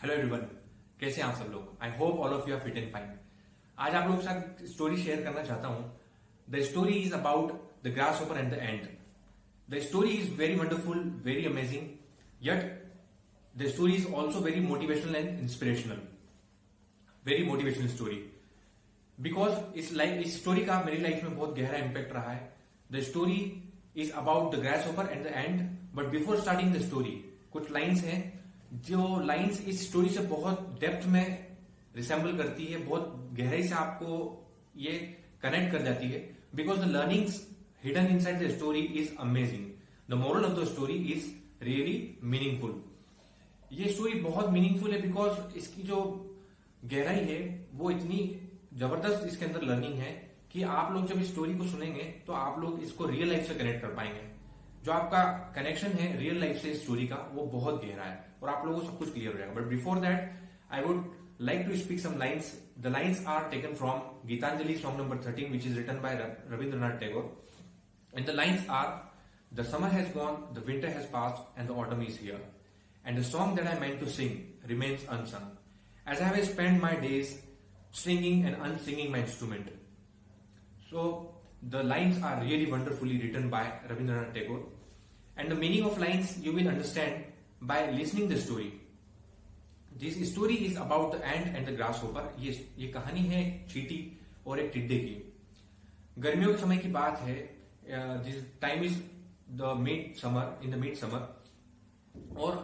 Hello everyone, कैसे हैं आप सब लोग। I hope all of you are fit and fine. आज आप लोगों के साथ स्टोरी शेयर करना चाहता हूं। The story is about the grass hopper and the ant. The story is very wonderful, very amazing, yet the story is also very motivational and inspirational, very motivational story because इस story का मेरी life में बहुत गहरा impact रहा है। The story is about the grass hopper and the end, but before starting the story कुछ lines हैं जो लाइन्स इस स्टोरी से बहुत डेप्थ में रिसेंबल करती है, बहुत गहराई से आपको ये कनेक्ट कर जाती है। Because the learnings hidden inside the story is amazing. The moral of the story is really meaningful. ये स्टोरी बहुत मीनिंगफुल है बिकॉज इसकी जो गहराई है वो इतनी जबरदस्त इसके अंदर लर्निंग है कि आप लोग जब इस स्टोरी को सुनेंगे तो आप लोग इसको रियल लाइफ से कनेक्ट कर पाएंगे। जो आपका कनेक्शन है रियल लाइफ से इस स्टोरी का वो बहुत गहरा है और आप लोगों को सब कुछ क्लियर हो जाएगा। But before that I would like to speak some lines. The lines are taken from Gitanjali song number 13, which is written by Rabindranath Tagore. And the lines are, the summer has gone, the winter has passed, and the autumn is here. And the song that I meant to sing remains unsung, as I have spent my days singing and unsinging my instrument. So, the lines are really wonderfully written by Rabindranath Tagore. And the meaning of lines you will understand by listening the story. This story is about the ant and the grass hopper. ये कहानी है एक चींटी और एक टिड्डे की। गर्मियों के समय की बात है। This time is the mid summer, in the mid summer. और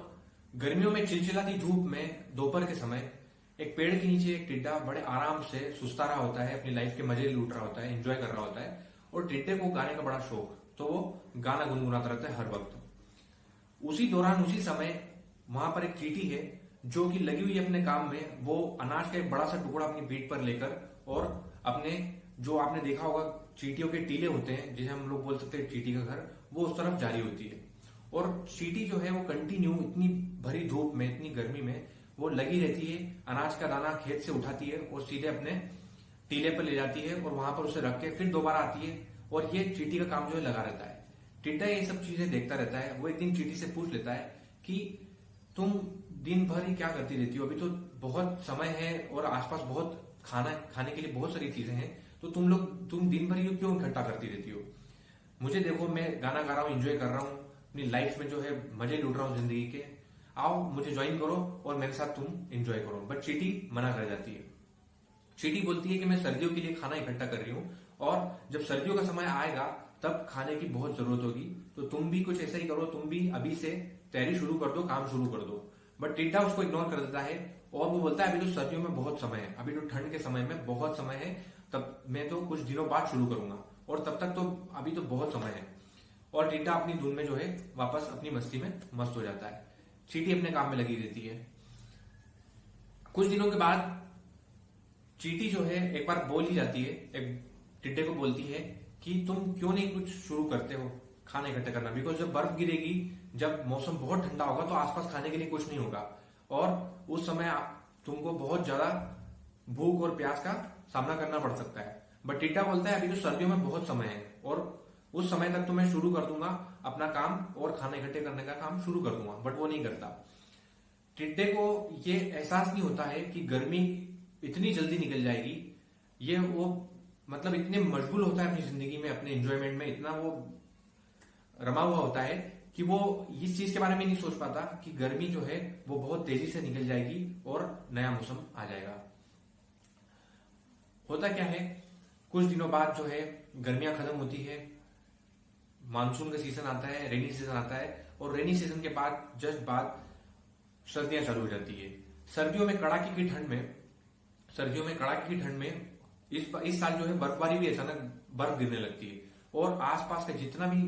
गर्मियों में चिलचिलाती धूप में दोपहर के समय एक पेड़ के नीचे एक टिड्डा बड़े आराम से सुस्ता रहा होता है, अपनी लाइफ के मजे लूट रहा होता है, एंजॉय कर रहा होता है। और टिड्डे को गाने का बड़ा शौक, तो वो गाना गुनगुनाता रहता है हर वक्त। उसी दौरान उसी समय वहां पर एक चींटी है जो कि लगी हुई अपने काम में। वो अनाज का एक बड़ा सा टुकड़ा अपनी पीठ पर लेकर और अपने, जो आपने देखा होगा चींटियों के टीले होते हैं जिसे हम लोग बोल सकते हैं चींटी का घर, वो उस तरफ जारी होती है। और चींटी जो है वो कंटिन्यू इतनी भरी धूप में, इतनी गर्मी में वो लगी रहती है। अनाज का दाना खेत से उठाती है और सीधे अपने टीले पर ले जाती है और वहां पर उसे रख के फिर दोबारा आती है। और ये चींटी का काम जो है लगा रहता है। टिड्डा ये सब चीजें देखता रहता है। वो एक दिन चींटी से पूछ लेता है कि तुम दिन भर ही क्या करती रहती हो, अभी तो बहुत समय है और आसपास बहुत खाने के लिए बहुत सारी चीजें हैं, तो तुम दिन भर ही क्यों इकट्ठा करती रहती हो। मुझे देखो, मैं गाना गा रहा हूँ, एंजॉय कर रहा हूँ, अपनी लाइफ में जो है मजे लूट रहा हूँ जिंदगी के। आओ मुझे ज्वाइन करो और मेरे साथ तुम एंजॉय करो। बट चींटी मना कर जाती है। चींटी बोलती है कि मैं सर्दियों के लिए खाना इकट्ठा कर रही हूँ और जब सर्दियों का समय आएगा तब खाने की बहुत जरूरत होगी, तो तुम भी कुछ ऐसा ही करो, तुम भी अभी से तैयारी शुरू कर दो, काम शुरू कर दो। बट टिड्डा उसको इग्नोर कर देता है और वो बोलता है अभी तो सर्दियों में बहुत समय है, अभी तो ठंड के समय में बहुत समय है, तब मैं तो कुछ दिनों बाद शुरू करूंगा और तब तक तो अभी तो बहुत समय है। और टिड्डा अपनी धुन में जो है वापस अपनी मस्ती में मस्त हो जाता है। चींटी अपने काम में लगी रहती है। कुछ दिनों के बाद चींटी जो है एक बार बोल ही जाती है, एक टिड्डे को बोलती है कि तुम क्यों नहीं कुछ शुरू करते हो खाना इकट्ठा करना। बिकॉज जब बर्फ गिरेगी, जब मौसम बहुत ठंडा होगा तो आसपास खाने के लिए कुछ नहीं होगा और उस समय तुमको बहुत ज्यादा भूख और प्यास का सामना करना पड़ सकता है। बट टिड्डा बोलता है अभी तो सर्दियों में बहुत समय है और उस समय तक तो मैं शुरू कर दूंगा अपना काम और खाना इकट्ठे करने का काम शुरू कर दूंगा। बट वो नहीं करता। टिड्डे को ये एहसास नहीं होता है कि गर्मी इतनी जल्दी निकल जाएगी। ये वो मतलब इतने मशगूल होता है अपनी जिंदगी में, अपने एंजॉयमेंट में इतना वो रमा हुआ होता है कि वो इस चीज के बारे में नहीं सोच पाता कि गर्मी जो है वो बहुत तेजी से निकल जाएगी और नया मौसम आ जाएगा। होता क्या है, कुछ दिनों बाद जो है गर्मियां खत्म होती है, मानसून का सीजन आता है, रेनी सीजन आता है और रेनी सीजन के बाद जस्ट बाद सर्दियां चालू हो जाती है। सर्दियों में कड़ाके की ठंड में इस साल जो है बर्फबारी भी अचानक बर्फ गिरने लगती है और आसपास का जितना भी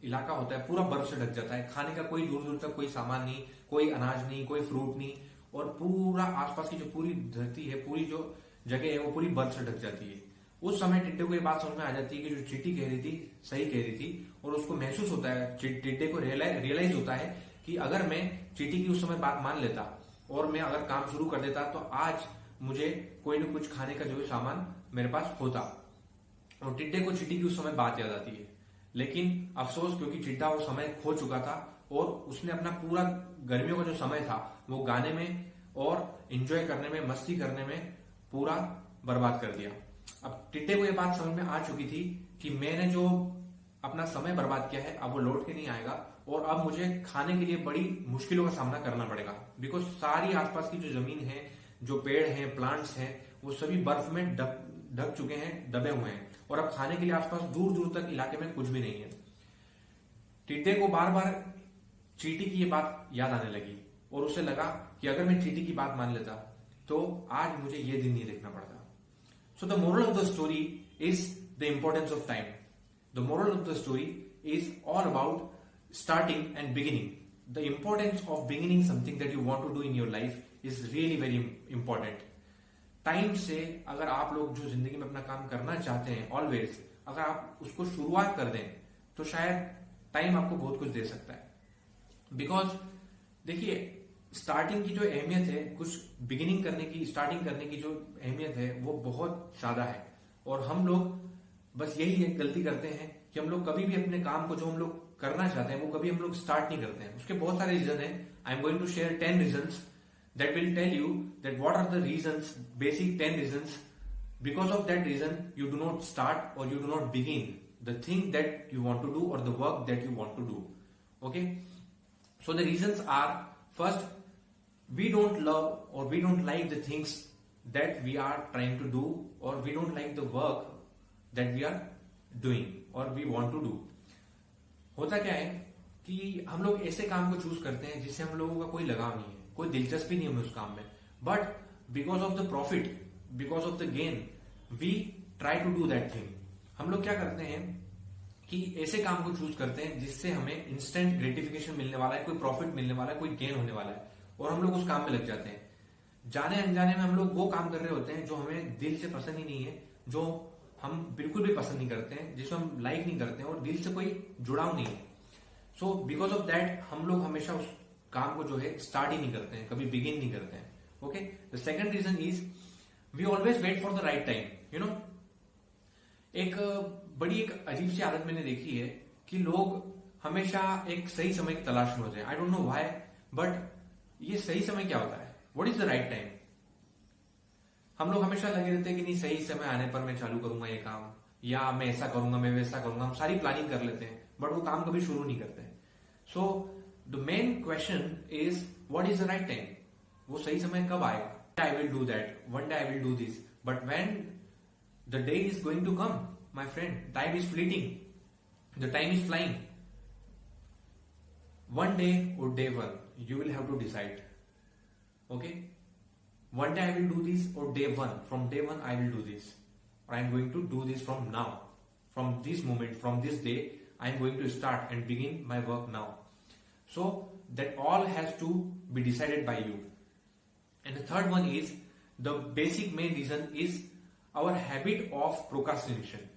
इलाका होता है पूरा बर्फ से ढक जाता है। खाने का कोई दूर दूर तक कोई सामान नहीं, कोई अनाज नहीं, कोई फ्रूट नहीं और पूरा आसपास की जो पूरी धरती है, पूरी जो जगह है वो पूरी बर्फ से ढक जाती है। उस समय टिड्डे को ये बात समझ में आ जाती है कि जो चींटी कह रही थी सही कह रही थी और उसको महसूस होता है, टिड्डे को रियलाइज होता है कि अगर मैं चींटी की उस समय बात मान लेता और मैं अगर काम शुरू कर देता तो आज मुझे कोई न कुछ खाने का जो है सामान मेरे पास होता। और टिड्डे को चींटी की उस समय बात याद आती है, लेकिन अफसोस क्योंकि टिड्डा वो समय खो चुका था और उसने अपना पूरा गर्मियों का जो समय था वो गाने में और एंजॉय करने में, मस्ती करने में पूरा बर्बाद कर दिया। अब टिड्डे को ये बात समझ में आ चुकी थी कि मैंने जो अपना समय बर्बाद किया है अब वो लौट के नहीं आएगा और अब मुझे खाने के लिए बड़ी मुश्किलों का सामना करना पड़ेगा। बिकॉज सारी आसपास की जो जमीन है, जो पेड़ हैं, प्लांट्स हैं, वो सभी बर्फ में ढक चुके हैं, दबे हुए हैं और अब खाने के लिए आसपास दूर दूर तक इलाके में कुछ भी नहीं है। टिड्डे को बार बार चींटी की ये बात याद आने लगी और उसे लगा कि अगर मैं चींटी की बात मान लेता तो आज मुझे ये दिन नहीं देखना पड़ता। So the moral of the story is the importance of time. The moral of the story is all about starting and beginning. The importance of beginning something that you want to do in your life is really very important. Time से अगर आप लोग जो जिंदगी में अपना काम करना चाहते हैं ऑलवेज अगर आप उसको शुरुआत कर दें तो शायद टाइम आपको बहुत कुछ दे सकता है। बिकॉज देखिए स्टार्टिंग की जो अहमियत है, कुछ बिगिनिंग करने की, स्टार्टिंग करने की जो अहमियत है वो बहुत ज्यादा है और हम लोग बस यही एक गलती करते हैं कि हम लोग कभी भी अपने काम को जो हम लोग करना चाहते हैं वो कभी हम लोग स्टार्ट नहीं करते हैं। उसके बहुत सारे रीजन हैं। I am going to share 10 reasons that will tell you that what are the reasons, basic 10 reasons, because of that reason you do not start or you do not begin the thing that you want to do or the work that you want to do. Okay, so the reasons are, first, we don't love or we don't like the things that we are trying to do or we don't like the work that we are doing or we want to do. होता क्या है कि हम लोग ऐसे काम को choose करते हैं जिससे हम लोगों का कोई लगाव नहीं है, कोई दिलचस्पी नहीं है उस काम में, but because of the profit, because of the gain we try to do that thing. हम लोग क्या करते हैं कि ऐसे काम को चूज करते हैं जिससे हमें इंस्टेंट ग्रेटिफिकेशन मिलने वाला है, कोई प्रॉफिट मिलने वाला है, कोई गेन होने वाला है और हम लोग उस काम में लग जाते हैं। जाने अनजाने में हम लोग वो काम कर रहे होते हैं जो हमें दिल से पसंद ही नहीं है, जो हम बिल्कुल भी पसंद नहीं करते हैं, जिसको हम लाइक नहीं करते हैं और दिल से कोई जुड़ाव नहीं है। सो बिकॉज ऑफ दैट हम लोग हमेशा उस काम को जो है स्टार्ट ही नहीं करते हैं, कभी बिगिन नहीं करते हैं। Okay, the second reason is we always wait for the right time. You know, एक बड़ी एक अजीब सी आदत मैंने देखी है कि लोग हमेशा एक सही समय की तलाश में होते हैं। I don't know why, but ये सही समय क्या होता है? What is the right time? हम लोग हमेशा लगे रहते हैं कि नहीं सही समय आने पर मैं चालू करूंगा ये काम, या मैं ऐसा करूंगा, मैं वैसा करूंगा। हम सारी प्लानिंग कर लेते हैं बट वो काम कभी शुरू नहीं करते हैं। So the main question is what is the right time? वो सही समय कब आएगा? I will do that, one day I will do this, but when the day is going to come my friend, time is fleeting, the time is flying. One day और day one you will have to decide. Okay, one day I will do this, or day one, from day one I will do this, or I am going to do this from now, from this moment, from this day I am going to start and begin my work now. So that all has to be decided by you. And the third one is, the basic main reason is our habit of procrastination.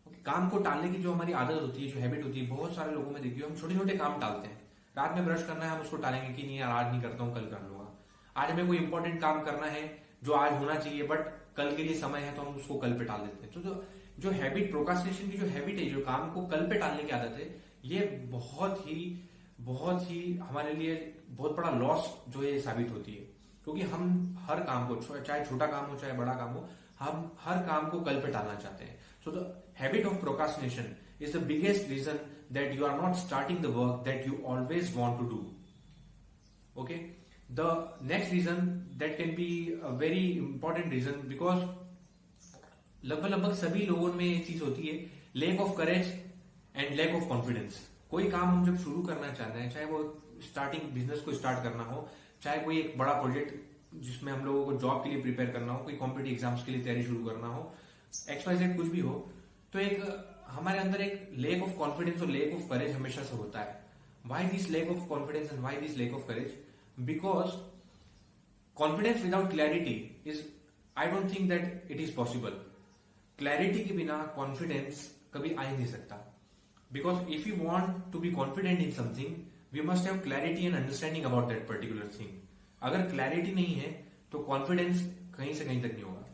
Okay, काम को टालने की जो हमारी आदत होती है, जो हैबिट होती है, बहुत सारे लोगों में देखिए हम छोटे छोटे काम टालते हैं। रात में ब्रश करना है, हम उसको टालेंगे कि नहीं यार आज नहीं करता हूं, कल कर लूंगा। आज हमें कोई इंपॉर्टेंट काम करना है जो आज होना चाहिए बट कल के लिए समय है, तो हम उसको कल पे टाल देते हैं। तो जो हैबिट, प्रोक्रास्टिनेशन की जो हैबिट है, जो काम को कल पे टालने की आदत है, ये बहुत ही हमारे लिए बहुत बड़ा लॉस जो है साबित होती है। क्योंकि हम हर काम को, चाहे छोटा काम हो चाहे बड़ा काम हो, हम हर काम को कल पे टालना चाहते हैं। So the habit of procrastination is the biggest reason that you are not starting the work that you always want to do. Okay, the next reason that can be a very important reason, because लगभग सभी लोगों में ये चीज होती है, lack of courage and lack of confidence. कोई काम हम जब शुरू करना चाहते हैं, चाहे वो स्टार्टिंग बिजनेस को स्टार्ट करना हो, चाहे कोई एक बड़ा प्रोजेक्ट जिसमें हम लोगों को जॉब के लिए प्रिपेयर करना हो, कोई कॉम्पिटिटिव एग्जाम्स के लिए तैयारी शुरू करना हो, XYZ कुछ भी हो, तो एक हमारे अंदर एक लेक ऑफ कॉन्फिडेंस और लेक ऑफ करेज हमेशा से होता है। Why this lack of confidence and why this lack of courage? Because confidence without clarity is, I don't think that it is possible. Clarity के बिना कॉन्फिडेंस कभी आ ही नहीं सकता। Because if you want to be confident in something, we must have clarity and understanding about that particular thing. अगर clarity नहीं है तो कॉन्फिडेंस कहीं से कहीं तक नहीं होगा।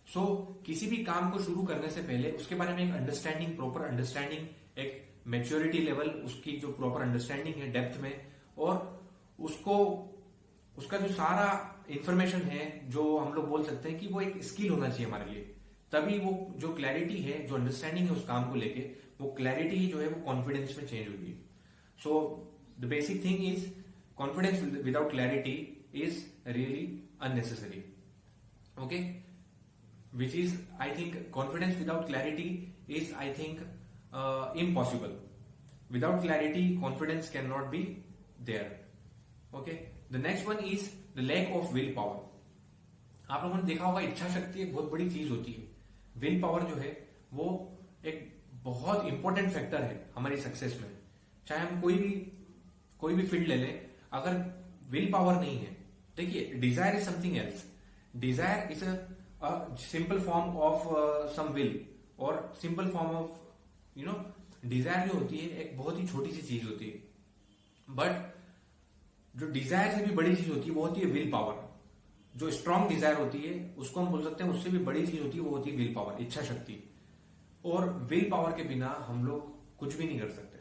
सो किसी भी काम को शुरू करने से पहले उसके बारे में एक अंडरस्टैंडिंग, प्रॉपर अंडरस्टैंडिंग, एक मैच्योरिटी लेवल, उसकी जो प्रॉपर अंडरस्टैंडिंग है डेप्थ में, और उसको उसका जो सारा इंफॉर्मेशन है, जो हम लोग बोल सकते हैं कि वो एक स्किल होना चाहिए हमारे लिए, तभी वो जो क्लैरिटी है, जो अंडरस्टैंडिंग है उस काम को लेके, वो क्लैरिटी जो है वो कॉन्फिडेंस में चेंज होगी। So the basic thing is confidence without clarity is really unnecessary, okay, which is I think confidence without clarity is I think impossible. Without clarity confidence cannot be there. Okay, the next one is the lack of willpower. आप लोगों ने देखा होगा इच्छा शक्ति एक बहुत बड़ी चीज होती है। विल पावर जो है वो एक बहुत इंपॉर्टेंट फैक्टर है हमारी सक्सेस में। चाहे हम कोई भी फील्ड ले लें, अगर विल पावर नहीं है, देखिए desire is something else. Desire is a simple form of some will और simple form of डिजायर जो होती है एक बहुत ही छोटी सी चीज होती है, बट जो डिजायर से भी बड़ी चीज होती है वो होती है विल पावर। जो स्ट्रांग डिजायर होती है उसको हम बोल सकते हैं उससे भी बड़ी चीज होती है, वो होती है विल पावर, इच्छा शक्ति। और विल पावर के बिना हम लोग कुछ भी नहीं कर सकते।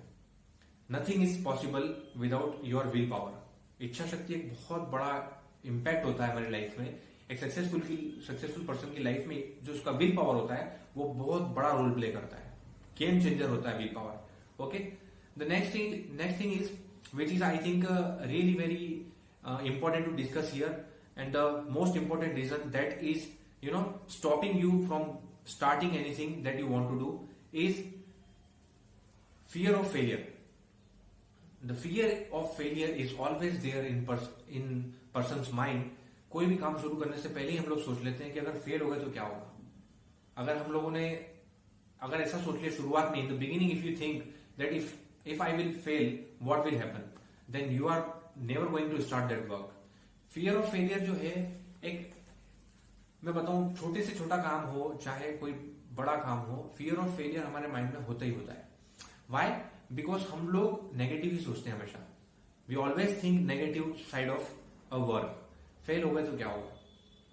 Nothing is possible without your will power. इच्छा शक्ति एक बहुत बड़ा इंपैक्ट होता है हमारी लाइफ में। एक सक्सेसफुल पर्सन की लाइफ में जो उसका विल पावर होता है वो बहुत बड़ा रोल प्ले करता है, गेम चेंजर होता है will power. Okay, the next thing is which is I think really very important to discuss here, and the most important reason that is stopping you from starting anything that you want to do is fear of failure. The fear of failure is always there in person's mind. कोई भी काम शुरू करने से पहले ही हम लोग सोच लेते हैं कि अगर फेल हो गए तो क्या होगा। अगर हम लोगों ने अगर ऐसा सोच लिया शुरुआत में, in the beginning, if you think that if I will fail what will happen, then you are never going to start that work. Fear of failure जो है, एक मैं बताऊं, छोटे से छोटा काम हो चाहे कोई बड़ा काम हो, फियर ऑफ फेलियर हमारे माइंड में होता ही होता है। वाई? बिकॉज हम लोग नेगेटिव ही सोचते हैं हमेशा। We always think negative side of a work. Fail हो गए तो क्या होगा?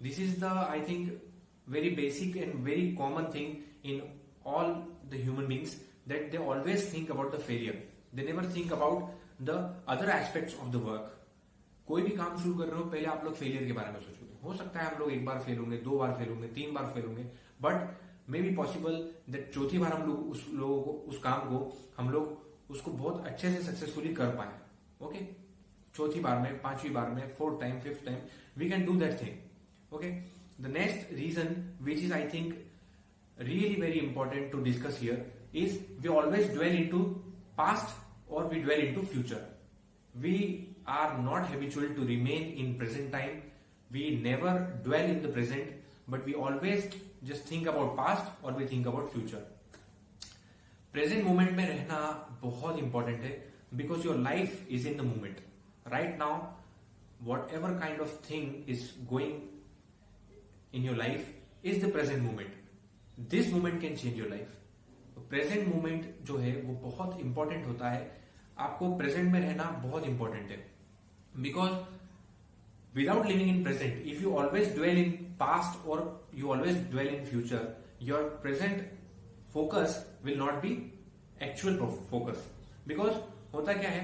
This is the I think very basic and very common thing in all the human beings, that they always think about the failure, they never think about the other aspects of the work. कोई भी काम शुरू कर रहे हो, पहले आप लोग फेलियर के बारे में सोचोगे। हो सकता है हम लोग एक बार फेल होंगे, 2 बार फेल होंगे, 3 बार फेल होंगे, but may be possible that चौथी बार हम लोग उस काम को हम लोग उसको बहुत अच्छे से सक्सेसफुली कर पाए। ओके, चौथी बार में, 5वीं बार में, 4th time, 5th time we can do that thing. Okay, the next reason which is I think really very important to discuss here is we always dwell into past or we dwell into future. We are not habitual to remain in present time. We never dwell in the present, but we always just think about past or we think about future. Present moment में रहना बहुत important है, because your life is in the moment. Right now, whatever kind of thing is going in your life is the present moment. This moment can change your life. Present moment जो है वो बहुत important होता है। आपको present में रहना बहुत इंपॉर्टेंट है, because without living in present, if you always dwell in past और you always dwell in future, your present focus will not be actual focus. Because होता क्या है,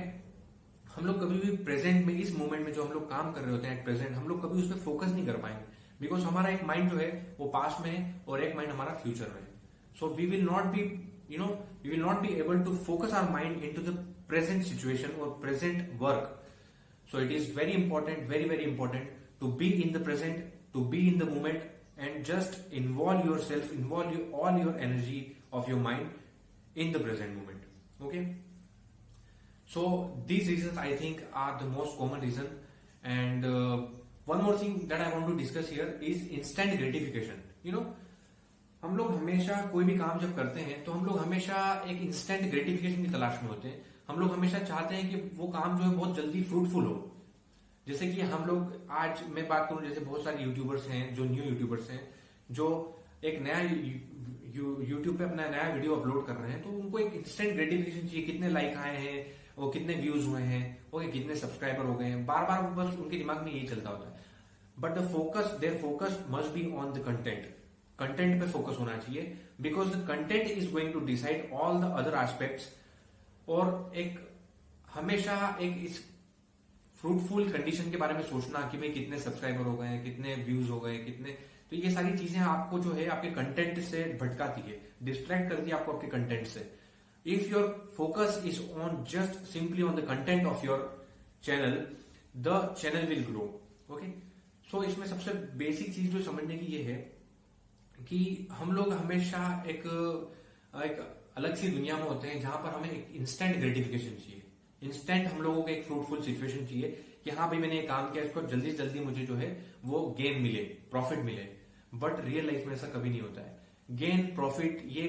हम लोग कभी भी प्रेजेंट में, इस मोमेंट में जो हम लोग काम कर रहे होते हैं एट प्रेजेंट, हम लोग कभी उस पर फोकस नहीं कर पाएंगे, बिकॉज हमारा एक माइंड जो है वो पास्ट में है और एक माइंड हमारा फ्यूचर में है। So we will not be we will not be able to focus our mind into the present situation और present work. So it is very important, very very important to be in the present, to be in the moment and just involve yourself, involve all your energy of your mind in the present moment. Okay, so these reason I think are the most common reason. And one more thing that I want to discuss here is instant gratification. हम लोग हमेशा कोई भी काम जब करते हैं तो हम लोग हमेशा एक इंस्टेंट ग्रेटिफिकेशन की तलाश में होते हैं। हम लोग हमेशा चाहते हैं कि वो काम जो है बहुत जल्दी फ्रूटफुल हो। जैसे कि हम लोग, आज मैं बात करूं, जैसे बहुत सारे यूट्यूबर्स हैं, जो न्यू यूट्यूबर्स हैं, जो एक नया यूट्यूब पे अपना नया वीडियो अपलोड कर रहे हैं, तो उनको एक इंस्टेंट ग्रेटिफिकेशन चाहिए। कितने लाइक आए हैं, वो कितने व्यूज हुए हैं, ओके, कितने सब्सक्राइबर हो गए हैं, बार बार बस उनके दिमाग में यही चलता होता है। But the focus, there focus must be on the content. Content पे फोकस होना चाहिए, because the content is going to decide all the other aspects. और एक हमेशा एक इस फ्रूटफुल कंडीशन के बारे में सोचना कि भाई कितने सब्सक्राइबर हो गए, कितने व्यूज हो गए, कितने, तो ये सारी चीजें आपको जो है आपके कंटेंट से भटकाती है, डिस्ट्रैक्ट करती है आपको आपके कंटेंट से. If your focus is on just simply on the content of your channel, the channel will grow. Okay, so इसमें सबसे बेसिक चीज जो समझने की ये है कि हम लोग हमेशा एक अलग सी दुनिया में होते हैं जहां पर हमें एक इंस्टेंट ग्रेटिफिकेशन चाहिए. इंस्टेंट हम लोगों को एक फ्रूटफुल सिचुएशन चाहिए कि हाँ भाई मैंने ये काम किया, इसको जल्दी जल्दी मुझे जो है वो गेन मिले, प्रॉफिट मिले. बट रियल लाइफ में ऐसा कभी नहीं होता है. गेन, प्रॉफिट, ये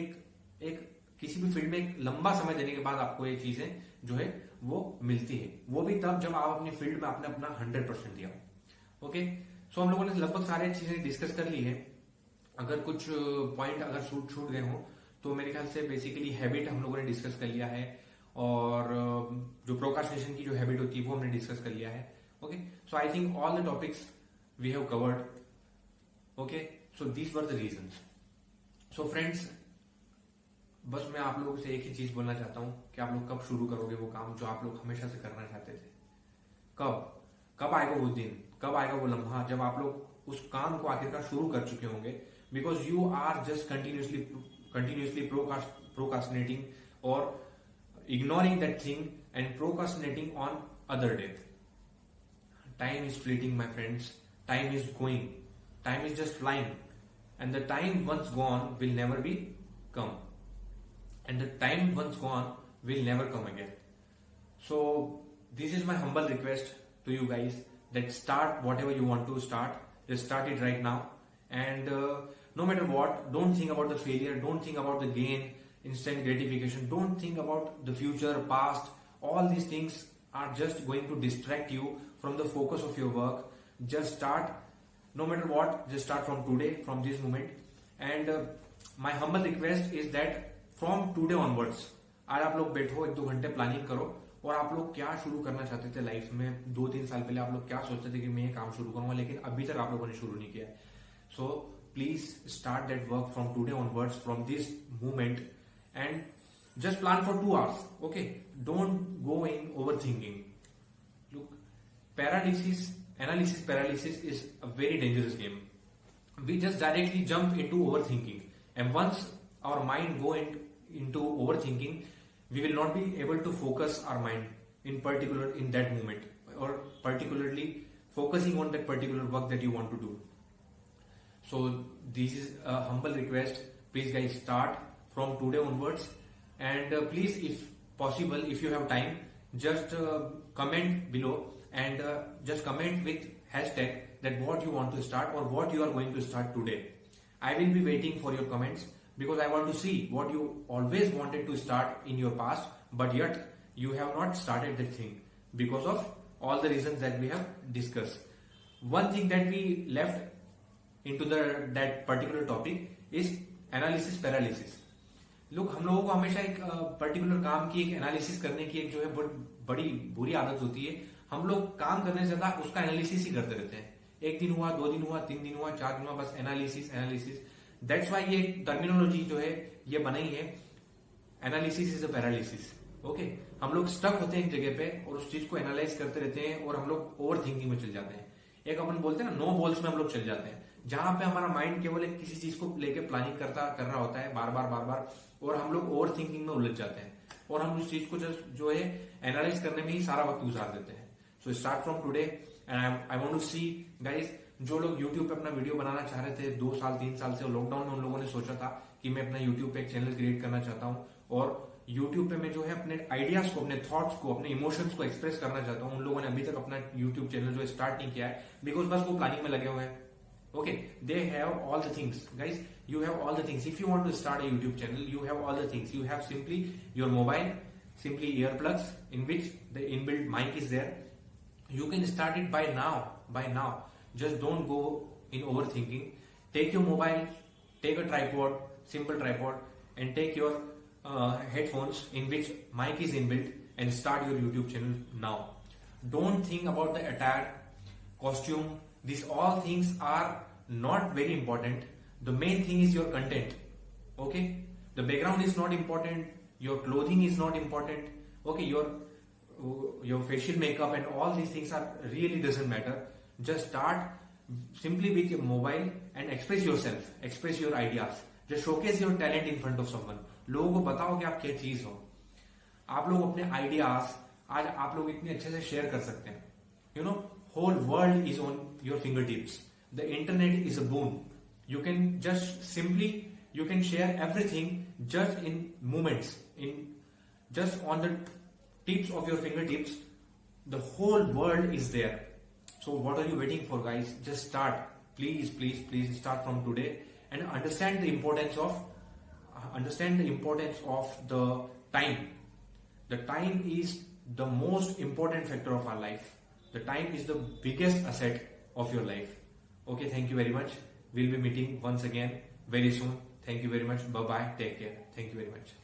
एक किसी भी फील्ड में एक लंबा समय देने के बाद आपको ये चीजें जो है वो मिलती है. वो भी तब जब आप अपनी फील्ड में आपने अपना 100% दिया. ओके, सो हम लोगों ने लगभग सारी चीजें डिस्कस कर ली है. अगर कुछ पॉइंट अगर छूट गए हो तो मेरे ख्याल से बेसिकली हैबिट हम लोगों ने डिस्कस कर लिया है, और जो प्रोक्रास्टिनेशन की जो हैबिट होती है वो हमने डिस्कस कर लिया है. Okay, so I think all the topics we have covered. Okay, so these were the reasons. So friends, बस मैं आप लोगों से एक ही चीज बोलना चाहता हूं कि आप लोग कब शुरू करोगे वो काम जो आप लोग हमेशा से करना चाहते थे. कब आएगा वो दिन, कब आएगा वो लम्हा जब आप लोग उस काम को आखिरकार शुरू कर चुके होंगे. Because you are just continuously procrastinating और ignoring that thing and procrastinating on other day. Time is fleeting, my friends. Time is going. Time is just flying. And the time once gone will never be come. And the time once gone will never come again. So this is my humble request to you guys that start whatever you want to start. Just start it right now. And no matter what, don't think about the failure. Don't think about the gain. Instant gratification. Don't think about the future, past. All these things are just going to distract you from the focus of your work. Just start, no matter what, just start from today, from this moment. And my humble request is that from today onwards, आज आप लोग बैठो 1-2 घंटे planning करो और आप लोग क्या शुरू करना चाहते थे लाइफ में. 2-3 साल पहले आप लोग क्या सोचते थे कि मैं ये काम शुरू करूंगा, लेकिन अभी तक आप लोगों ने शुरू नहीं किया है. So please start that work from today onwards, from this moment. And just plan for 2 hours. Okay, don't go in overthinking. Look, analysis paralysis is a very dangerous game. We just directly jump into overthinking, and once our mind go into overthinking, we will not be able to focus our mind in particular in that moment, or particularly focusing on that particular work that you want to do. So this is a humble request. Please guys, start from today onwards, and please, if possible, if you have time, just comment below and just comment with hashtag that what you want to start or what you are going to start today. I will be waiting for your comments because I want to see what you always wanted to start in your past, but yet you have not started that thing because of all the reasons that we have discussed. One thing that we left into that particular topic is analysis paralysis. लोग, हम लोगों को हमेशा एक particular काम की एक analysis करने की एक जो है बड़ी बुरी आदत होती है. हम लोग काम करने से ज्यादा उसका एनालिसिस ही करते रहते हैं. 1 दिन हुआ, 2 दिन हुआ, 3 दिन हुआ, 4 दिन हुआ, बस एनालिसिस. दैट्स वाई ये टर्मिनोलॉजी जो है ये बनाई है, analysis is a paralysis. Okay, हम लोग स्टक होते हैं एक जगह पे और उस चीज को एनालाइज करते रहते हैं और हम लोग ओवर थिंकिंग में चल जाते हैं. एक अपन बोलते हैं ना, नो बॉल्स में हम लोग चल जाते हैं, जहां पे हमारा माइंड केवल एक किसी चीज को लेके प्लानिंग कर रहा होता है बार बार, और हम लोग ओवर थिंकिंग में उलझ जाते हैं और हम उस चीज को जो है एनालाइज करने में ही सारा वक्त गुजार देते हैं. So start from today, and I want to see guys, जो लोग यूट्यूब पे अपना वीडियो बनाना चाह रहे थे 2 साल 3 साल से, लॉकडाउन में उन लोगों ने सोचा था कि मैं अपना यूट्यूब पे एक चैनल क्रिएट करना चाहता हूं और यूट्यूब पे मैं जो है अपने आइडियाज को, अपने थॉट्स को, अपने इमोशंस को एक्सप्रेस करना चाहता हूं. उन लोगों ने अभी तक अपना यूट्यूब चैनल जो स्टार्ट नहीं किया है बिकॉज बस वो प्लानिंग में लगे हुए हैं. Okay, they have all the things, guys. You have all the things. If you want to start a YouTube channel, you have all the things. You have simply your mobile, simply earplugs in which the inbuilt mic is there. You can start it by now. Just don't go in overthinking. Take your mobile, take a tripod, simple tripod, and take your headphones in which mic is inbuilt and start your YouTube channel now. Don't think about the attire, costume. These all things are not very important. The main thing is your content. Okay, the background is not important, your clothing is not important. Okay, your your facial makeup and all these things are really doesn't matter. Just start simply with your mobile and express yourself, express your ideas. Just showcase your talent in front of someone. लोगों को बताओ कि आप क्या चीज हो. आप लोग अपने आइडियाज आज आप लोग इतने अच्छे से शेयर कर सकते हैं. You know, whole world is on your finger tips. The internet is a boon. You can just simply you can share everything just in moments, in just on the tips of your fingertips. The whole world is there. So what are you waiting for, guys? Just start. Please start from today and understand the importance of the time. The time is the most important factor of our life. The time is the biggest asset of your life. Okay, thank you very much. We'll be meeting once again very soon. Thank you very much. Bye bye. Take care. Thank you very much.